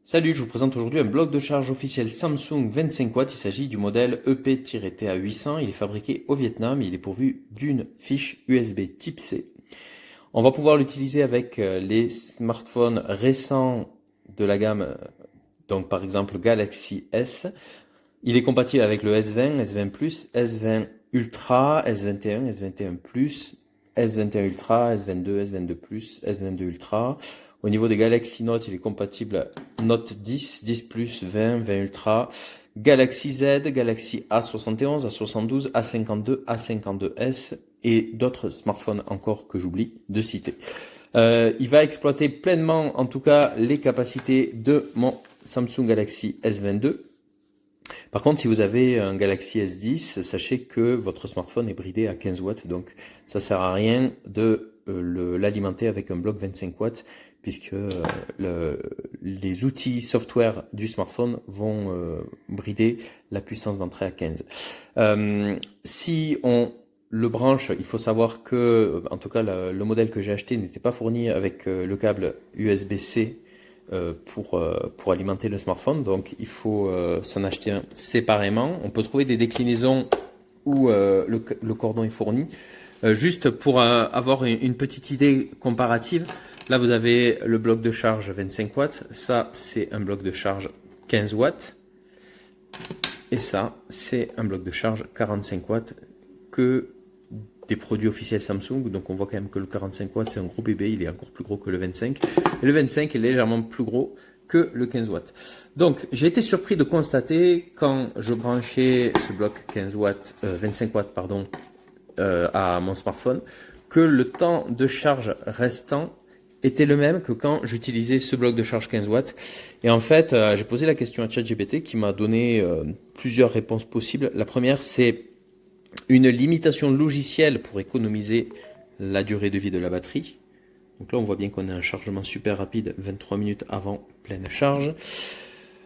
Salut, je vous présente aujourd'hui un bloc de charge officiel Samsung 25 watts. Il s'agit du modèle EP-TA800. Il est fabriqué au Vietnam. Il est pourvu d'une fiche USB Type C. On va pouvoir l'utiliser avec les smartphones récents de la gamme, donc par exemple Galaxy S. Il est compatible avec le S20, S20 Plus, S20 Ultra, S21, S21 Plus, S21 Ultra, S22, S22 Plus, S22 Ultra. Au niveau des Galaxy Note, il est compatible Note 10, 10 Plus, 20, 20 Ultra, Galaxy Z, Galaxy A71, A72, A52, A52s et d'autres smartphones encore que j'oublie de citer. Il va exploiter pleinement, en tout cas, les capacités de mon Samsung Galaxy S22. Par contre, si vous avez un Galaxy S10, sachez que votre smartphone est bridé à 15 watts, donc ça sert à rien de l'alimenter avec un bloc 25 watts, puisque les outils software du smartphone vont brider la puissance d'entrée à 15. Si on le branche, il faut savoir que, en tout cas, le modèle que j'ai acheté n'était pas fourni avec le câble USB-C pour alimenter le smartphone, donc il faut s'en acheter un séparément. On peut trouver des déclinaisons où le cordon est fourni. Juste pour avoir une petite idée comparative, là vous avez le bloc de charge 25 watts, ça c'est un bloc de charge 15 watts, et ça c'est un bloc de charge 45 watts que des produits officiels Samsung. Donc on voit quand même que le 45 watts c'est un gros bébé, il est encore plus gros que le 25, et le 25 est légèrement plus gros que le 15 watts. Donc j'ai été surpris de constater quand je branchais ce bloc 15 watts, 25 watts pardon, à mon smartphone, que le temps de charge restant était le même que quand j'utilisais ce bloc de charge 15 watts. Et en fait, j'ai posé la question à ChatGPT qui m'a donné plusieurs réponses possibles. La première, c'est une limitation logicielle pour économiser la durée de vie de la batterie. Donc là, on voit bien qu'on a un chargement super rapide, 23 minutes avant pleine charge.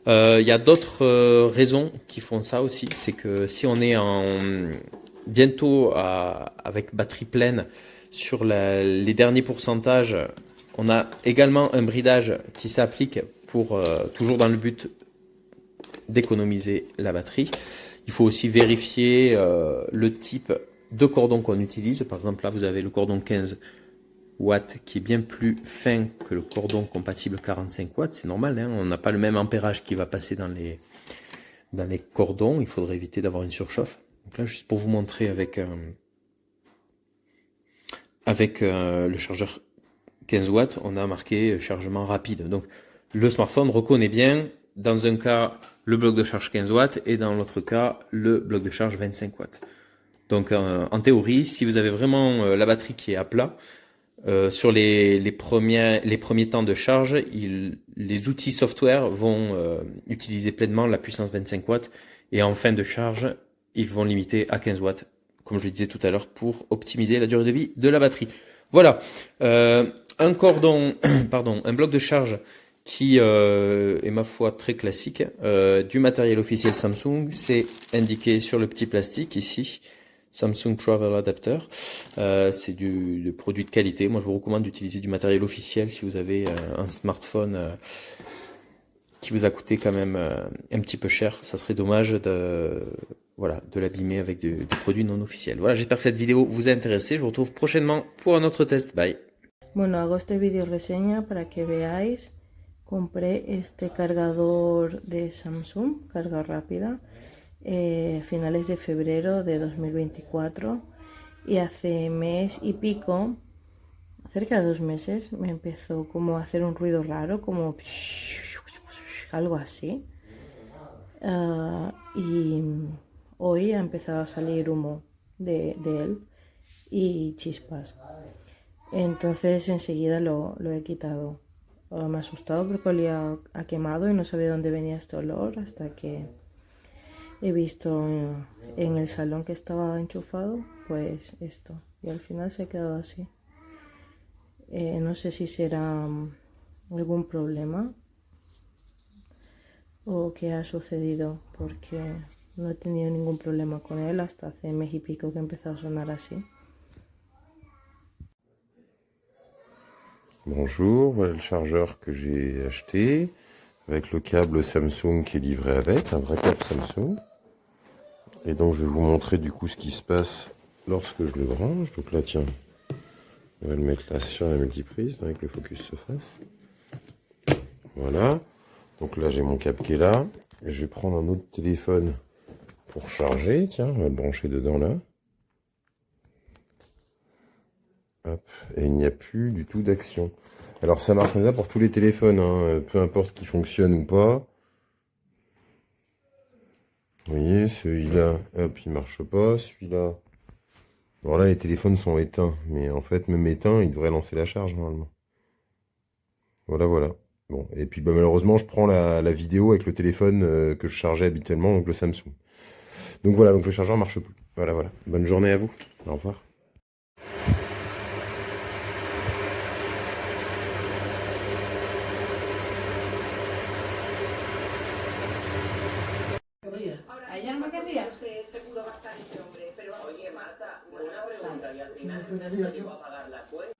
Il y a d'autres raisons qui font ça aussi. C'est que si on est bientôt avec batterie pleine sur les derniers pourcentages, on a également un bridage qui s'applique pour toujours dans le but d'économiser la batterie. Il faut aussi vérifier le type de cordon qu'on utilise. Par exemple, là, vous avez le cordon 15 watts qui est bien plus fin que le cordon compatible 45 watts. C'est normal, hein, on n'a pas le même ampérage qui va passer dans les cordons. Il faudrait éviter d'avoir une surchauffe. Donc là, juste pour vous montrer avec le chargeur 15 watts, on a marqué chargement rapide. Donc le smartphone reconnaît bien, dans un cas, le bloc de charge 15 watts et dans l'autre cas, le bloc de charge 25 watts. Donc en théorie, si vous avez vraiment la batterie qui est à plat, sur les premiers temps de charge, les outils software vont utiliser pleinement la puissance 25 watts et en fin de charge, ils vont limiter à 15 watts, comme je le disais tout à l'heure, pour optimiser la durée de vie de la batterie. Voilà, un cordon, pardon, un bloc de charge qui est ma foi très classique, du matériel officiel Samsung, c'est indiqué sur le petit plastique ici. Samsung Travel Adapter, c'est du produit de qualité. Moi, je vous recommande d'utiliser du matériel officiel si vous avez un smartphone qui vous a coûté quand même un petit peu cher. Ça serait dommage de l'abîmer avec des produits non officiels. Voilà, j'espère que cette vidéo vous a intéressé. Je vous retrouve prochainement pour un autre test. Bye. Bueno, hago este vídeo reseña para que veáis. Compré este cargador de Samsung, carga rápida, finales de febrero de 2024, y hace mes y pico, cerca de 2 meses, me empezó como a hacer un ruido raro, como algo así. Y hoy ha empezado a salir humo de él y chispas. Entonces enseguida lo he quitado. Me ha asustado porque olía a quemado y no sabía dónde venía este olor hasta que he visto en el salón que estaba enchufado, pues esto. Y al final se ha quedado así. No sé si será algún problema o qué ha sucedido, porque no he tenido ningún problema con él hasta hace mes y pico que empezó a sonar así. Bonjour, voilà le chargeur que j'ai acheté. avec le câble Samsung qui est livré avec, un vrai câble Samsung. Et donc je vais vous montrer du coup ce qui se passe lorsque je le branche. Donc là tiens, on va le mettre là sur la multiprise, avec que le focus se fasse. Voilà. Donc là j'ai mon câble qui est là. Et je vais prendre un autre téléphone pour charger. Tiens, on va le brancher dedans là. Hop. Et il n'y a plus du tout d'action. Alors ça marche comme ça pour tous les téléphones, hein, peu importe qui fonctionne ou pas. Vous voyez, celui-là, hop, il marche pas. Celui-là, alors là, les téléphones sont éteints. Mais en fait, même éteints, il devrait lancer la charge normalement. Voilà, voilà. Bon, et puis bah, malheureusement, je prends la vidéo avec le téléphone que je chargeais habituellement, donc le Samsung. Donc voilà, donc le chargeur marche plus. Voilà, voilà. Bonne journée à vous. Au revoir. ¿A ella no me querría? Se pudo gastar este hombre, pero oye, Marta, una pregunta, y al final no llegó a pagar la cuenta.